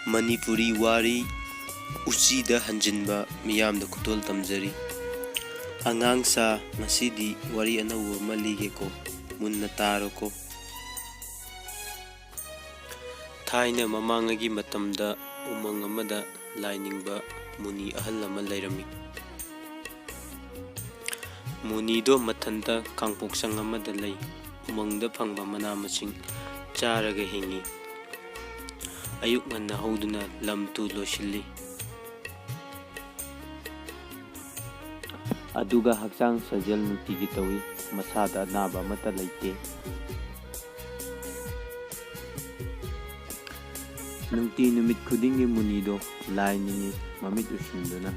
Manipuri Wari Uchida Hanjinba miyamda kutol tamjari. Angang sa masidi wari anawwa malige ko munna taro ko. Thaina mamangagi matamda umang amada lainingba muni ahal ama lairami. Munido mathanda kangpoksang amada lay umangda phangba mana masing charaga hingi. Ayuk nganna hauduna lam tu losilli. Aduga hakchang sajal nutigi tawi masada naba mata laite. Nungti numit khudingi munido lainingi mamit usinduna.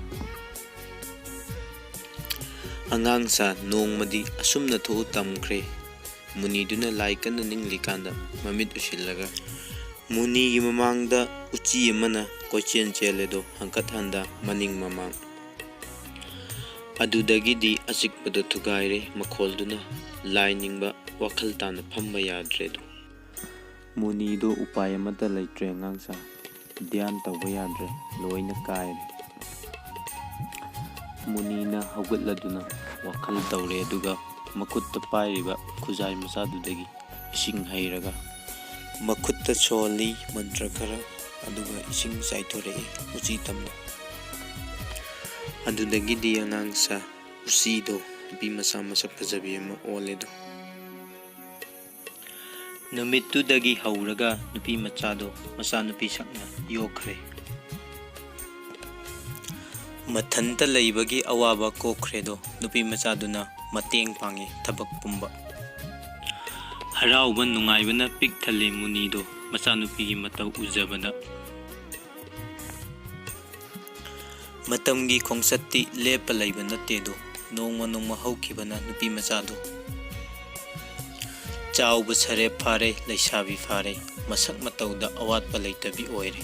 Angang sa nongmadi asumna thu tamkre muniduna laikan ninglikanda mamit usillaga. Muni mamangda uchi amana kochen Cheledo hnkat handa mning mamang. Adudagidi asikpado thugaire makholduna lainingba wakhal tana phamba ydre. Munido upaya mata laitre ngangsa Dhayan tawba ydre Loina kaire. Munina haugatladuna wakhal tawre aduga makutta Pairiba khujai masadudagi esing heiraga. Makutta choli mantra khara aduga ising saithore uchi tamna. Adudagidi angang sa usido nupi masa masak pajabi ama oledo. Numitudagi hauraga nupi machado masa nupi sakna yokhare. Mathanta laibagi awaba kokhredo nupi machaduna mateng pangi thabak pumba. Harauban nungaibana pik thale munido masanupigi matau ujabda. Matamgi khongsatti lepa laiba natedo nongma nongma haukibana nupi machado. Chauba sare phare laisabi phare masak matauda awatpa laitabi oire.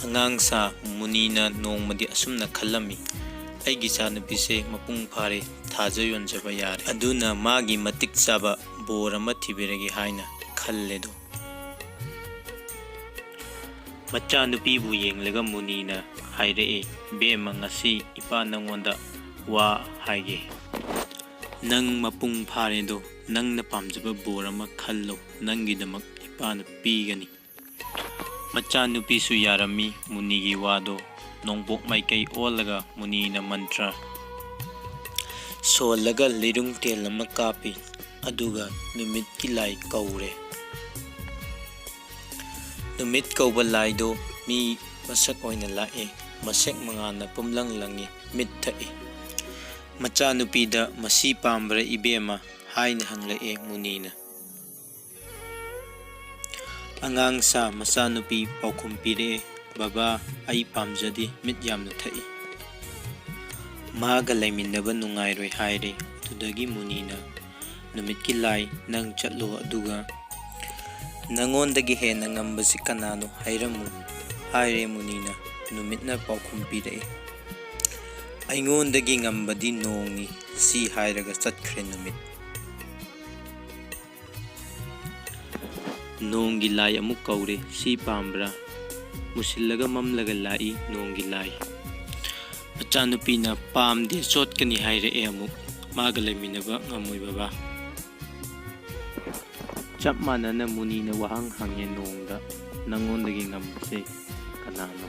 Angang sa munina nongmadi asumna khalami. Aigi chanupise mapung phare thajayon jaba yare. Aduna magi matik chaba bor ama Thibirage haina khledo. Macha nupi bu yenglaga munina haire bema ngasi ipa nangonda wa haige. Nang mapung phare do nang na pamjaba bor ama khlo nanggidamak ipana pigani. Macha nupi su yarami munigi wado nongbok maikay olaga munina mantra. So laga lirung tel ama kapi aduga numit kilay kaure. Numit kauba laido mi masak oina lae masek mangana pumlang langi mit tae. Macha nupida masi pambra ibema haina hanglae munina. Angang sa masa nupi paukumpire baba ay pamjadi mit yamna thai. Maga laiminaba nungairoi haire tudagi munina numit kilay nang chatlo aduga nangondagi hena ngambasi kanano hairamu haire munina numitna paukumpire. Aingondagi ngambadi nongi si hairaga chatkre numit. Nongi lai amuk kaure si pambra musillaga mamlaga lai nongi lai. Macha nupina pamde chotkani haire amuk maga laiminaba ngamoi baba. Chap manana munina wahang hangye nongda nangondagi ngambase kanano.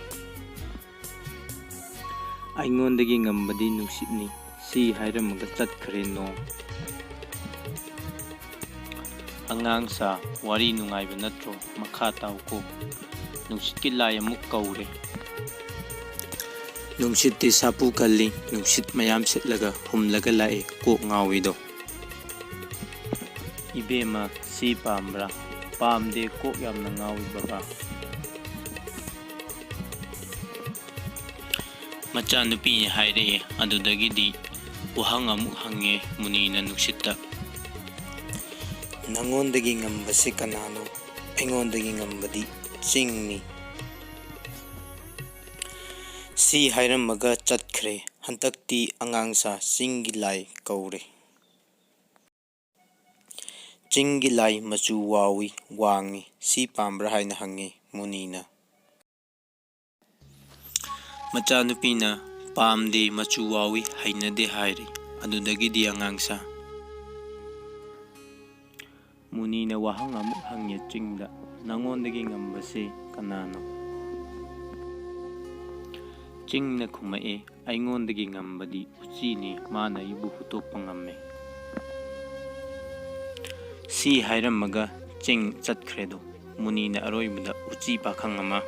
Aingondagi ngambadi nungsitni si hairamaga chatkre nong. Angang sa wari nungaiba natro Macha tau ko nungsit kilay amuk kaure. Nungsit ti sapu kali nungsit mayam sitlaga humlaga lae ko ngawido. Ibema si pambra pamde ko yam na ngawi baba. Macha nupi haire adudagidi wahang amuk hange munina nuksita. Nangondagi ngambasi kanano aingondagi ngambadi chingni. Si hairamaga chatkre hantakti angang sa singilay kaure. ꯆꯤꯡꯒꯤ ꯂꯥꯏ ꯃꯆꯨ ꯋꯥꯎꯏ ꯋꯥꯡꯏ ꯁꯤ ꯄꯥꯝꯕ꯭ꯔꯥ ꯍꯥꯏꯅ ꯍꯪꯉꯤ ꯃꯨꯅꯤꯅ꯫ ꯃꯆꯥꯅꯨꯄꯤꯅ ꯄꯥꯝꯗꯦ ꯃꯆꯨ ꯋꯥꯎꯏ ꯍꯩꯅꯗꯦ ꯍꯥꯏꯔꯤ꯫ ꯑꯗꯨꯗꯒꯤꯗꯤ ꯑꯉꯥꯡꯁꯥ ꯃꯨꯅꯤꯅ ꯋꯥꯍꯪ ꯑꯃꯨꯛ ꯍꯪꯉꯦ ꯆꯤꯡꯗ, ꯅꯉꯣꯟꯗꯒꯤ ꯉꯝꯕꯁꯦ ꯀꯅꯥꯅꯣ? ꯆꯤꯡꯅ ꯈꯨꯝꯃꯛꯑꯦ, ꯑꯩꯉꯣꯟꯗꯒꯤ ꯉꯝꯕꯗꯤ ꯎꯆꯤꯅꯤ, ꯃꯥꯅ ꯑꯩꯕꯨ ꯍꯨꯠꯇꯣꯛꯄ ꯉꯝꯃꯦ꯫ ꯁꯤ ꯍꯥꯏꯔꯝꯃꯒ ꯆꯤꯡ ꯆꯠꯈ꯭ꯔꯦꯗꯣ꯫ ꯃꯨꯅꯤꯅ ꯑꯔꯣꯏꯕꯗ ꯎꯆꯤ ꯄꯥꯈꯪ ꯑꯃ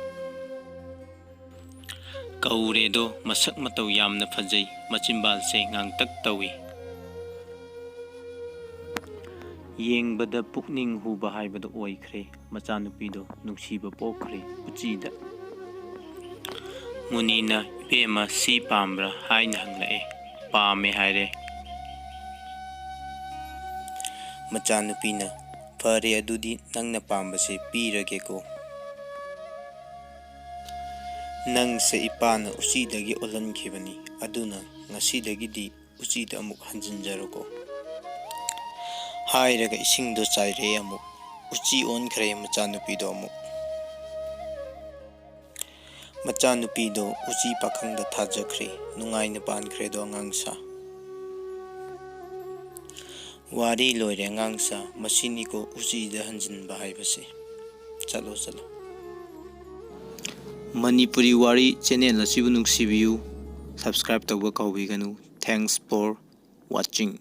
ꯀꯧꯔꯦꯗꯣ꯫ ꯃꯁꯛ ꯃꯇꯧ ꯌꯥꯝꯅ ꯐꯖꯩ, ꯃꯆꯤꯟꯕꯥꯜꯁꯦ ꯉꯥꯡꯇꯛ ꯇꯧꯏ, ꯌꯦꯡꯕꯗ ꯄꯨꯛꯅꯤꯡ ꯍꯨꯕ ꯍꯥꯏꯕꯗꯣ ꯑꯣꯏꯈ꯭ꯔꯦ꯫ ꯃꯆꯥꯅꯨꯄꯤꯗꯣ ꯅꯨꯡꯁꯤꯕ ꯄꯣꯛꯈ꯭ꯔꯦ ꯎꯆꯤꯗ꯫ ꯃꯨꯅꯤꯅ ꯏꯕꯦꯝꯃ ꯁꯤ ꯄꯥꯝꯕ꯭ꯔꯥ ꯍꯥꯏꯅ ꯍꯪꯂꯛꯑꯦ꯫ ꯄꯥꯝꯃꯦ ꯍꯥꯏꯔꯦ꯫ ꯃꯆꯥꯅꯨꯄꯤꯅ ꯐꯔꯦ ꯑꯗꯨꯗꯤ ꯅꯪꯅ ꯄꯥꯝꯕꯁꯦ ꯄꯤꯔꯒꯦꯀꯣ꯫ ꯅꯪꯁꯦ ꯏꯄꯥꯅ ꯎꯆꯤꯗꯒꯤ ꯑꯣꯜꯍꯟꯈꯤꯕꯅꯤ, ꯑꯗꯨꯅ ꯉꯁꯤꯗꯒꯤꯗꯤ ꯎꯆꯤꯗ ꯑꯃꯨꯛ ꯍꯟꯖꯤꯟꯖꯔꯣꯀꯣ ꯍꯥꯏꯔꯒ ꯏꯁꯤꯡꯗꯣ ꯆꯥꯏꯔꯛꯑꯦ ꯑꯃꯨꯛ꯫ ꯎꯆꯤ ꯑꯣꯟꯈ꯭ꯔꯦ ꯃꯆꯥꯅꯨꯄꯤꯗꯣ ꯑꯃꯨꯛ꯫ ꯃꯆꯥꯅꯨꯄꯤꯗꯣ ꯎꯆꯤ ꯄꯥꯈꯪꯗ ꯊꯥꯖꯈ꯭ꯔꯦ, ꯅꯨꯡꯉꯥꯏꯅ ꯄꯥꯟꯈ꯭ꯔꯦꯗꯣ ꯑꯉꯥꯡꯁꯥ꯫ ꯋꯥꯔꯤ ꯂꯣꯏꯔꯦ ꯑꯉꯥꯡꯁꯥ, ꯃꯁꯤꯅꯤꯀꯣ ꯎꯆꯤꯗ ꯍꯟꯖꯤꯟꯕ ꯍꯥꯏꯕꯁꯦ꯫ ꯆꯠꯂꯣ ꯆꯠꯂꯣ꯫ ꯃꯅꯤꯄꯨꯔꯤ ꯋꯥꯔꯤ ꯆꯦꯅꯦꯜ ꯑꯁꯤꯕꯨ ꯅꯨꯡꯁꯤꯕꯤꯌꯨ, ꯁꯕꯁꯀ꯭ꯔꯥꯏꯕ ꯇꯧꯕ ꯀꯥꯎꯕꯤꯒꯅꯨ꯫ Thanks four washing.